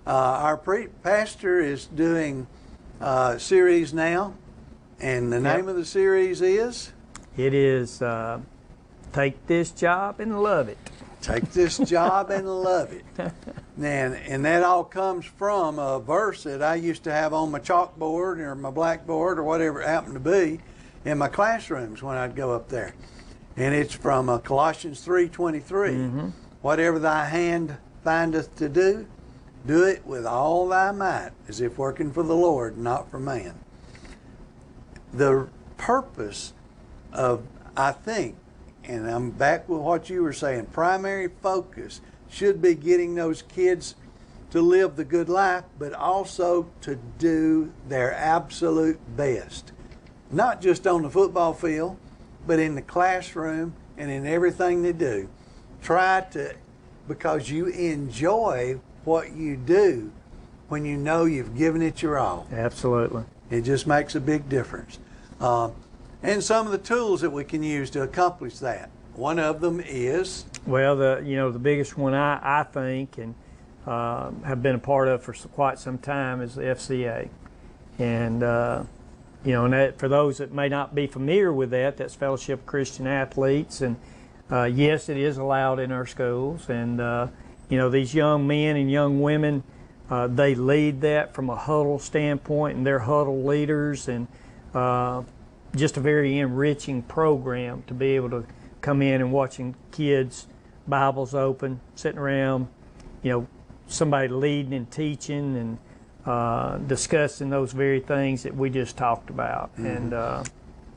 our pastor is doing a series now, and the name of the series is? It is Take This Job and Love It. Take this job and love it. And that all comes from a verse that I used to have on my chalkboard or my blackboard or whatever it happened to be in my classrooms when I'd go up there. And it's from Colossians 3:23. Mm-hmm. Whatever thy hand findeth to do, do it with all thy might, as if working for the Lord, not for man. The purpose of, I think, and I'm back with what you were saying, primary focus should be getting those kids to live the good life, but also to do their absolute best. Not just on the football field, but in the classroom and in everything they do. Try to, because you enjoy what you do when you know you've given it your all. Absolutely. It just makes a big difference. And some of the tools that we can use to accomplish that. One of them is? Well, the biggest one I think and have been a part of for quite some time is the FCA. And, and that, for those that may not be familiar with that, that's Fellowship of Christian Athletes. And yes, it is allowed in our schools. And, these young men and young women, they lead that from a huddle standpoint, and they're huddle leaders, and just a very enriching program to be able to come in and watching kids, Bibles open, sitting around, somebody leading and teaching and discussing those very things that we just talked about. Mm-hmm.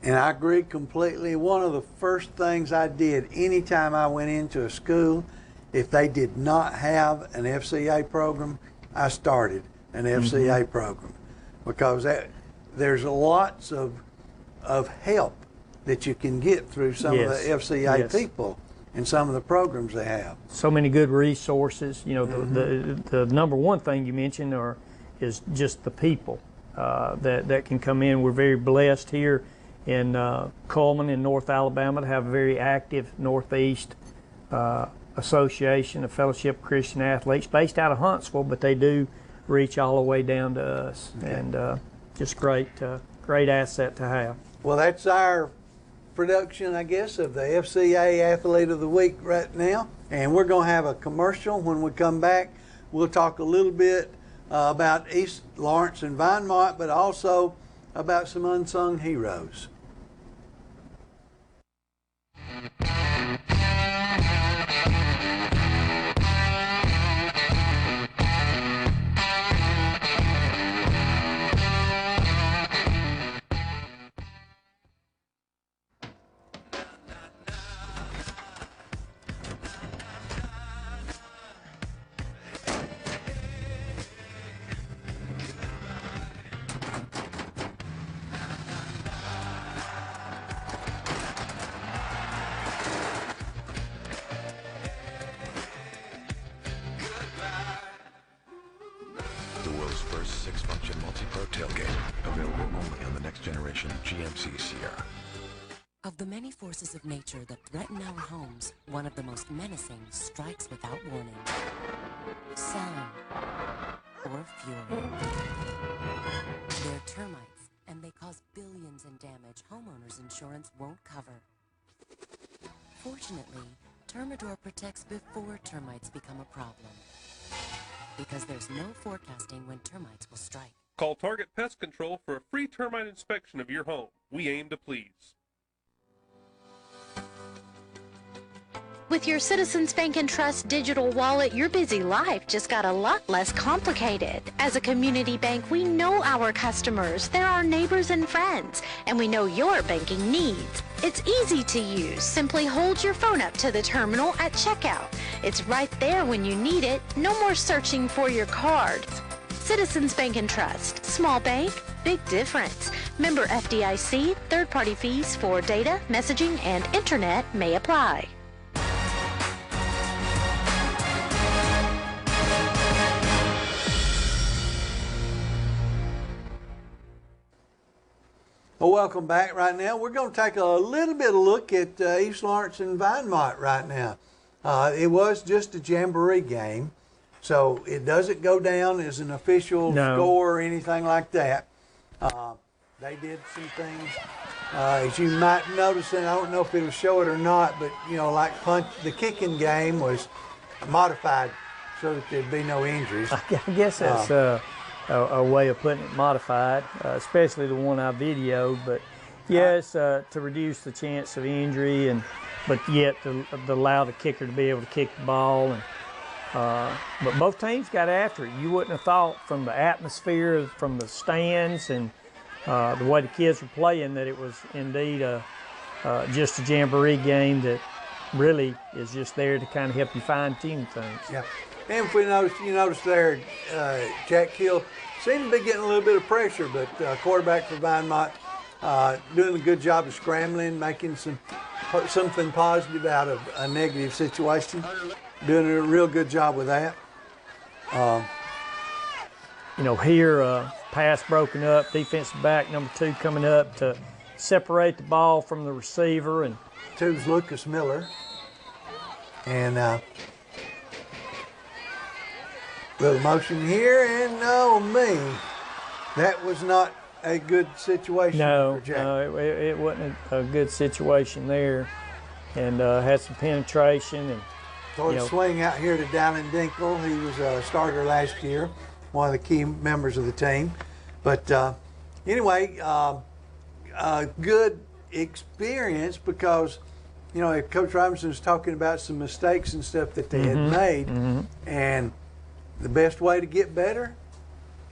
And I agree completely. One of the first things I did anytime I went into a school, if they did not have an FCA program, I started an FCA mm-hmm. program, because there's lots of help that you can get through some of the FCA people and some of the programs they have. So many good resources. Mm-hmm. The number one thing you mentioned is just the people that can come in. We're very blessed here in Cullman in North Alabama to have a very active Northeast Association of Fellowship of Christian Athletes based out of Huntsville, but they do reach all the way down to us. Okay. And just great asset to have. Well, that's our production, I guess, of the FCA Athlete of the Week right now. And we're going to have a commercial. When we come back, we'll talk a little bit about East Lawrence and Vinemont, but also about some unsung heroes. The world's first six-function multi-pro tailgate, available only on the next generation GMC Sierra. Of the many forces of nature that threaten our homes, one of the most menacing strikes without warning. Sound or fury. They're termites, and they cause billions in damage homeowners insurance won't cover. Fortunately, Termador protects before termites become a problem, because there's no forecasting when termites will strike. Call Target Pest Control for a free termite inspection of your home. We aim to please. With your Citizens Bank and Trust digital wallet, your busy life just got a lot less complicated. As a community bank, we know our customers. They're our neighbors and friends, and we know your banking needs. It's easy to use. Simply hold your phone up to the terminal at checkout. It's right there when you need it. No more searching for your cards. Citizens Bank and Trust. Small bank, big difference. Member FDIC. Third-party fees for data, messaging, and internet may apply. Well, welcome back. Right now, we're going to take a little bit of a look at East Lawrence and Vinemont right now. It was just a jamboree game, so it doesn't go down as an official score or anything like that. They did some things, as you might notice, and I don't know if it'll show it or not, but, you know, like the kicking game was modified so that there'd be no injuries. I guess that's a way of putting it, modified, especially the one I videoed. But yes, to reduce the chance of injury, but yet to allow the kicker to be able to kick the ball. And but both teams got after it. You wouldn't have thought from the atmosphere, from the stands, and the way the kids were playing that it was indeed just a jamboree game that really is just there to kind of help you fine-tune things. Yeah. And if you notice there, Jack Hill seemed to be getting a little bit of pressure, but quarterback for Vinemont doing a good job of scrambling, making something positive out of a negative situation. Doing a real good job with that. You know, here, pass broken up, defensive back number 2 coming up to separate the ball from the receiver. And 2's Lucas Miller. And little motion here, and oh me, that was not a good situation for Jack. No, it wasn't a good situation there, and had some penetration. And so a swing out here to Dowling Dinkle. He was a starter last year, one of the key members of the team. But anyway, good experience because, you know, Coach Robinson was talking about some mistakes and stuff that they had made, and the best way to get better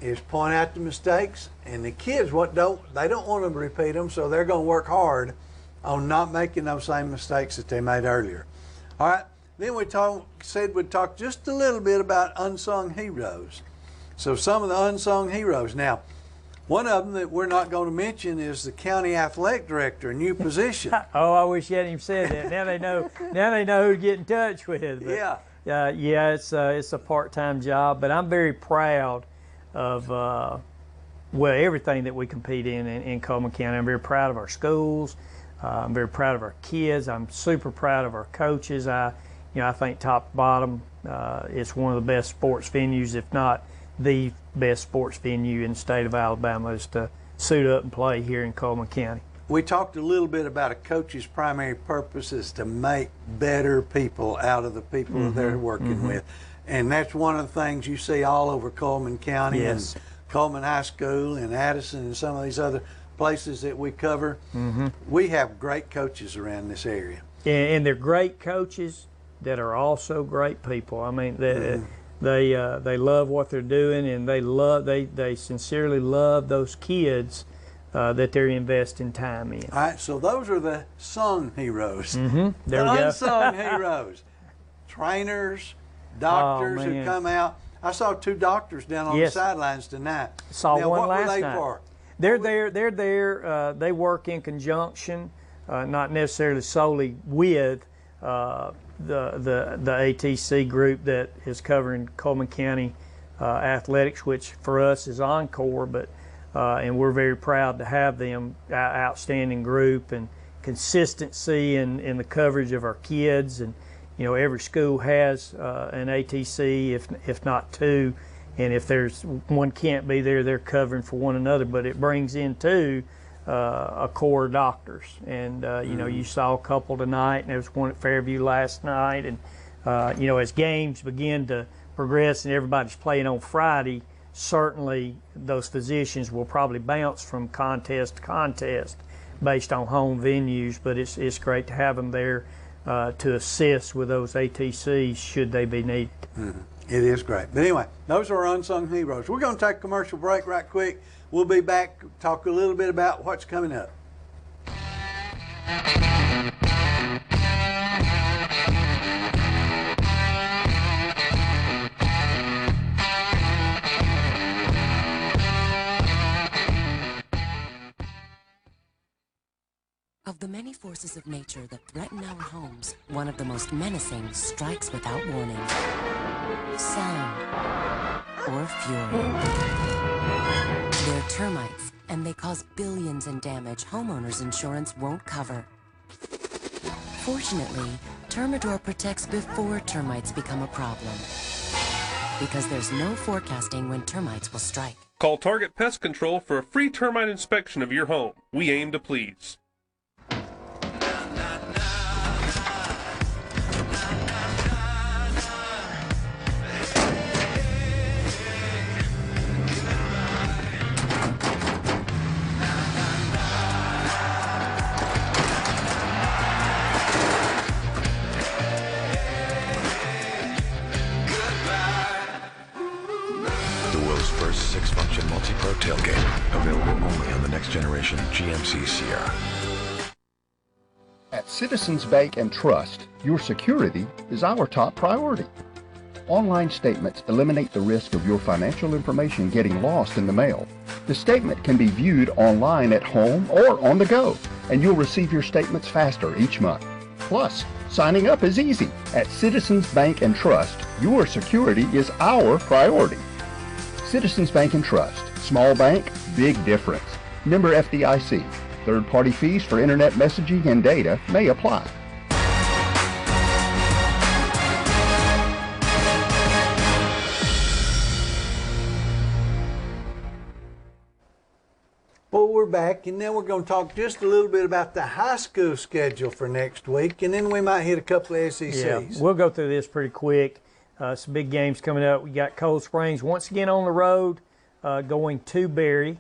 is point out the mistakes, and the kids they don't want to repeat them, so they're going to work hard on not making those same mistakes that they made earlier. All right, then we said we'd talk just a little bit about unsung heroes. So some of the unsung heroes. Now, one of them that we're not going to mention is the county athletic director, a new position. Oh, I wish you hadn't even said that. Now they know. Now they know who to get in touch with. But, yeah. Yeah, it's a part-time job, but I'm very proud of everything that we compete in Coleman County. I'm very proud of our schools. I'm very proud of our kids. I'm super proud of our coaches. I think top to bottom, it's one of the best sports venues, if not the best sports venue in the state of Alabama, is to suit up and play here in Coleman County. We talked a little bit about a coach's primary purpose is to make better people out of the people that they're working with. And that's one of the things you see all over Coleman County and Coleman High School and Addison and some of these other places that we cover. We have great coaches around this area. And they're great coaches that are also great people. I mean, they love what they're doing, and they sincerely love those kids that they're investing time in. All right, so those are the sung heroes. There we the go. unsung heroes. Trainers, doctors who come out. I saw 2 doctors down on the sidelines tonight. Saw now, one what last were they night. for? They're there. They work in conjunction, not necessarily solely with the ATC group that is covering Coleman County athletics, which for us is Encore, but and we're very proud to have them, outstanding group, and consistency in the coverage of our kids. And you know, every school has an ATC, if not 2, and if there's one can't be there, they're covering for one another. But it brings in 2 a core doctors, and you know, you saw a couple tonight, and there was one at Fairview last night. And you know, as games begin to progress and everybody's playing on Friday, certainly those physicians will probably bounce from contest to contest based on home venues, but it's great to have them there to assist with those ATCs should they be needed. It is great. But anyway, those are our unsung heroes. We're going to take a commercial break right quick. We'll be back, talk a little bit about what's coming up. Of the many forces of nature that threaten our homes, one of the most menacing strikes without warning. Sound or fury. They're termites, and they cause billions in damage homeowners insurance won't cover. Fortunately, Termidor protects before termites become a problem. Because there's no forecasting when termites will strike. Call Target Pest Control for a free termite inspection of your home. We aim to please. First six-function multi-pro tailgate, available only on the next generation GMC Sierra. At Citizens Bank and Trust, your security is our top priority. Online statements eliminate the risk of your financial information getting lost in the mail. The statement can be viewed online at home or on the go, and you'll receive your statements faster each month. Plus, signing up is easy. At Citizens Bank and Trust, your security is our priority. Citizens Bank and Trust. Small bank, big difference. Member FDIC. Third-party fees for internet messaging and data may apply. Well, we're back, and now we're going to talk just a little bit about the high school schedule for next week, and then we might hit a couple of SECs. Yeah, we'll go through this pretty quick. Some big games coming up. We got Cold Springs once again on the road, going to Berry.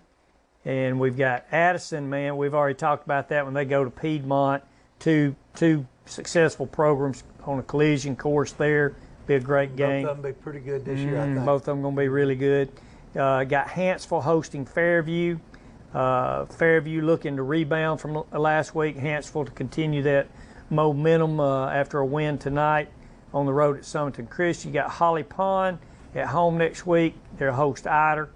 And we've got Addison, man. We've already talked about that when they go to Piedmont. Two successful programs on a collision course there. Be a great game. Both of them be pretty good this year, I think. Both of them going to be really good. Got Hanceville hosting Fairview. Fairview looking to rebound from last week. Hanceville to continue that momentum after a win tonight. On the road at Summerton Christian. You got Holly Pond at home next week. They'll host Eider.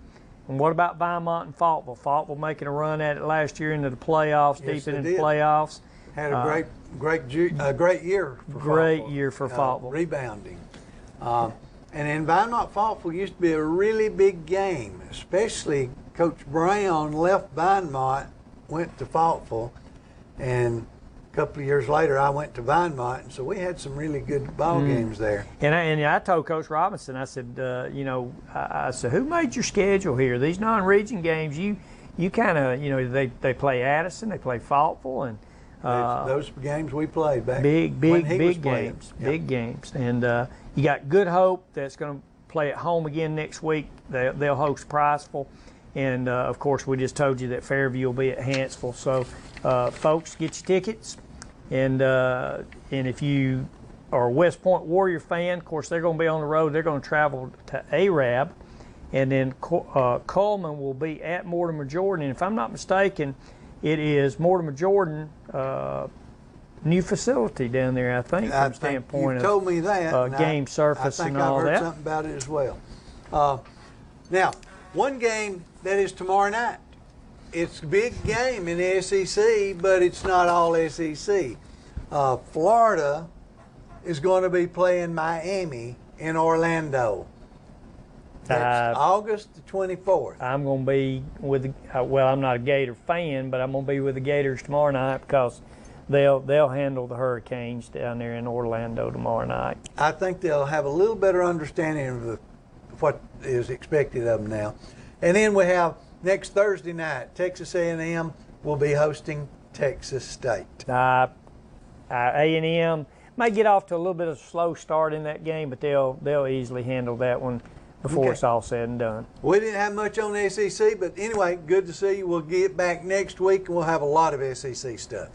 And what about Vinemont and Faultville? Faultville making a run at it last year into the playoffs, yes, deep into the playoffs. Had a great year for great Faultville. Year for Faultville. Rebounding. And in Vinemont, Faultville used to be a really big game, especially Coach Brown left Vinemont, went to Faultville, and a couple of years later, I went to Vinemont, and so we had some really good ball games there. And I told Coach Robinson, I said, I said, who made your schedule here? These non-region games, you kind of, they play Addison, they play Faultville, and those games we played back big games, big games. And you got Good Hope that's going to play at home again next week. They'll host Priceville, and of course, we just told you that Fairview will be at Hanceville. So. Folks, get your tickets, and if you are a West Point Warrior fan, of course they're going to be on the road. They're going to travel to Arab, and then Coleman will be at Mortimer Jordan. And if I'm not mistaken, it is Mortimer Jordan new facility down there. I think from standpoint you told me that game surface and all that. I think I've heard that. something about it as well. Now, one game that is tomorrow night. It's a big game in the SEC, but it's not all SEC. Florida is going to be playing Miami in Orlando. That's August the 24th. I'm going to be with, I'm not a Gator fan, but I'm going to be with the Gators tomorrow night because they'll handle the Hurricanes down there in Orlando tomorrow night. I think they'll have a little better understanding of what is expected of them now. And then we have next Thursday night, Texas A&M will be hosting Texas State. A&M may get off to a little bit of a slow start in that game, but they'll easily handle that one before it's all said and done. We didn't have much on the SEC, but anyway, good to see you. We'll get back next week, and we'll have a lot of SEC stuff.